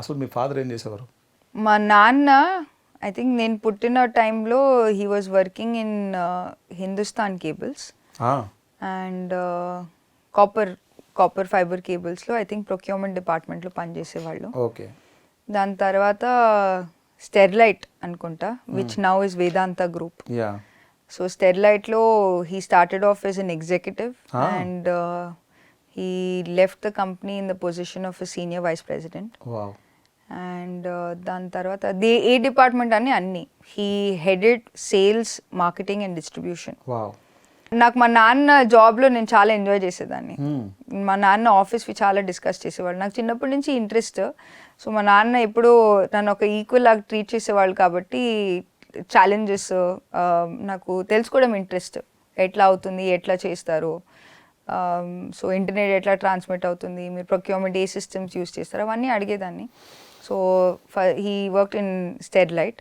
అసలు మీ ఫాదర్ ఏం చేసేవారు? మా నాన్న ఐ థింక్ నేను పుట్టిన టైంలో he was working in Hindustan cables and copper fibre కేబుల్స్లో ఐ థింక్ ప్రొక్యూర్మెంట్ డిపార్ట్మెంట్లో పనిచేసేవాళ్ళు. ఓకే. దాని తర్వాత స్టెర్లైట్ అనుకుంటా which now is Vedanta group. So స్టెర్లైట్లో he started off as an executive and he left the company in the position of a senior vice president. Wow. And దాని తర్వాత ఏ department అని అన్ని he headed sales, marketing and distribution. Wow. నాకు మా నాన్న జాబ్లో నేను చాలా ఎంజాయ్ చేసేదాన్ని. మా నాన్న ఆఫీస్వి చాలా డిస్కస్ చేసేవాళ్ళు. నాకు చిన్నప్పటి నుంచి ఇంట్రెస్ట్. సో మా నాన్న ఎప్పుడూ నన్ను ఒక ఈక్వల్ లాగా ట్రీట్ చేసేవాళ్ళు కాబట్టి ఛాలెంజెస్ నాకు తెలుసుకోవడం ఇంట్రెస్ట్. ఎట్లా అవుతుంది, ఎట్లా చేస్తారు, సో ఇంటర్నెట్ ఎట్లా ట్రాన్స్మిట్ అవుతుంది, మీరు ప్రొక్యూర్మెంట్ ఏ సిస్టమ్స్ యూస్ చేస్తారు, అవన్నీ అడిగేదాన్ని. So he worked in Sterlite.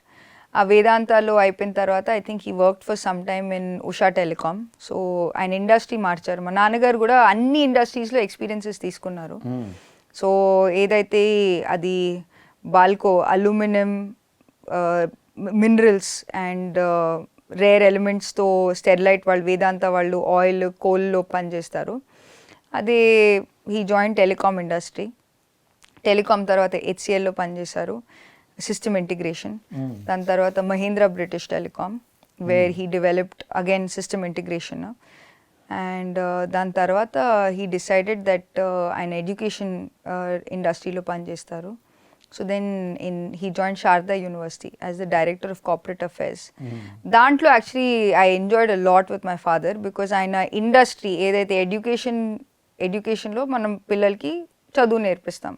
ఆ వేదాంతాలో అయిపోయిన తర్వాత I think he worked for some time in Usha telecom. So ఆయన ఇండస్ట్రీ మార్చారు. మా నాన్నగారు కూడా అన్ని ఇండస్ట్రీస్లో ఎక్స్పీరియన్సెస్ తీసుకున్నారు. సో ఏదైతే అది Balco, aluminium, minerals and rare ఎలిమెంట్స్తో స్టెర్లైట్ వాళ్ళు, వేదాంత వాళ్ళు ఆయిల్, కోల్లో పనిచేస్తారు. అదే he join telecom industry. Telecom తర్వాత హెచ్సిఎల్లో పనిచేశారు, సిస్టమ్ ఇంటిగ్రేషన్. దాని తర్వాత Mahindra British telecom where he developed again system integration. And దాని తర్వాత హీ డిసైడెడ్ దట్ ఆయన ఎడ్యుకేషన్ ఇండస్ట్రీలో పనిచేస్తారు. So then he joined Sharda University as the Director of Corporate Affairs. దాంట్లో actually I enjoyed a lot with my father because ఆయన industry ఏదైతే ఎడ్యుకేషన్లో మనం పిల్లలకి చదువు నేర్పిస్తాం,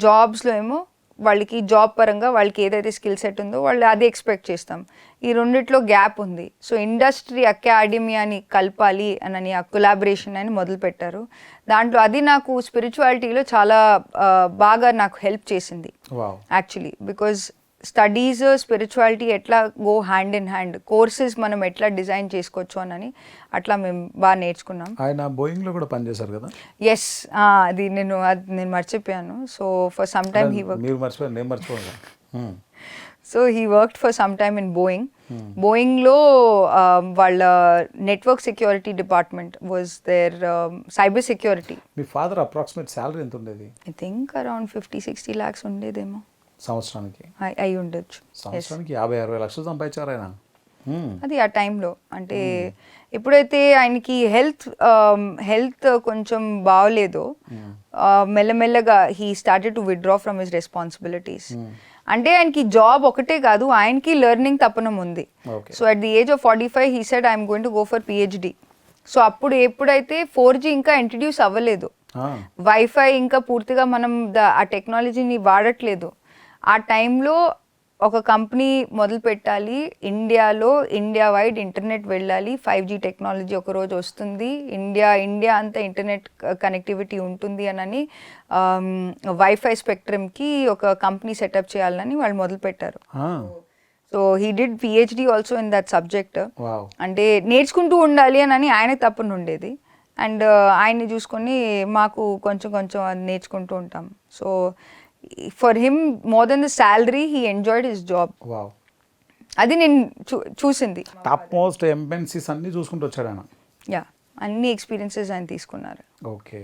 జాబ్స్లో ఏమో వాళ్ళకి జాబ్ పరంగా వాళ్ళకి ఏదైతే స్కిల్ సెట్ ఉందో వాళ్ళు అది ఎక్స్పెక్ట్ చేస్తాం. ఈ రెండిట్లో గ్యాప్ ఉంది. సో ఇండస్ట్రీ అకాడమియాని కలపాలి అని ఆ కొలాబరేషన్ అని మొదలుపెట్టారు. దాంట్లో అది నాకు స్పిరిచువాలిటీలో చాలా బాగా నాకు హెల్ప్ చేసింది యాక్చువల్లీ. బికాజ్ స్టడీస్, స్పిరిచువాలిటీ ఎట్లా go hand in hand, courses మనం ఎట్లా డిజైన్ చేసుకోవచ్చు అని అట్లా మేము బాగా నేర్చుకున్నాం. ఆయన బోయింగ్లో కూడా పనిచేశారు కదా? ఎస్, అది నేను మర్చిపోయాను. So for some time he work so he worked for some time in Boeing. బోయింగ్లో వాళ్ళ network security department was there, cyber security. మీ ఫాదర్ అప్రాక్సిమేట్ సాలరీ ఎంత ఉండేది? ఐ థింక్ అరౌండ్ 50-60 lakhs ఉండేదేమో సంవత్సరానికి. అయి ఉండొచ్చు. సంవత్సరానికి 50-60 లక్షలు సంపాదించారు ఆయన. అది ఆ టైంలో. అంటే ఎప్పుడైతే ఆయనకి హెల్త్ కొంచెం బాగోలేదో మెల్లమెల్లగా he started to withdraw from his responsibilities. అంటే ఆయనకి జాబ్ ఒకటే కాదు, ఆయనకి లెర్నింగ్ తపనం ఉంది. So at the age of 45 he said I'm going to go for PhD. So అప్పుడు ఎప్పుడైతే 4G ఇంకా ఇంట్రడ్యూస్ అవ్వలేదు, వైఫై ఇంకా పూర్తిగా మనం ఆ టెక్నాలజీని వాడట్లేదు, ఆ టైంలో ఒక కంపెనీ మొదలు పెట్టాలి, ఇండియాలో ఇండియా వైడ్ ఇంటర్నెట్ వెళ్ళాలి, 5G టెక్నాలజీ ఒకరోజు వస్తుంది, ఇండియా అంతా ఇంటర్నెట్ కనెక్టివిటీ ఉంటుంది అని వైఫై స్పెక్ట్రమ్కి ఒక కంపెనీ సెటప్ చేయాలని వాళ్ళు మొదలుపెట్టారు. So he did PhD also in that subject. అంటే నేర్చుకుంటూ ఉండాలి అని ఆయనకు తప్పని ఉండేది. అండ్ ఆయన్ని చూసుకొని మాకు కొంచెం అది నేర్చుకుంటూ ఉంటాం. So for him more than the salary he enjoyed his job. అది నేను చూసింది. టాప్ మోస్ట్ ఎంఎన్సీస్ అన్ని చూసుకుంటూ వచ్చాడు ఆయన. యా, అన్ని ఎక్స్పీరియన్సెస్ ఆయన తీసుకున్నారు. ఓకే.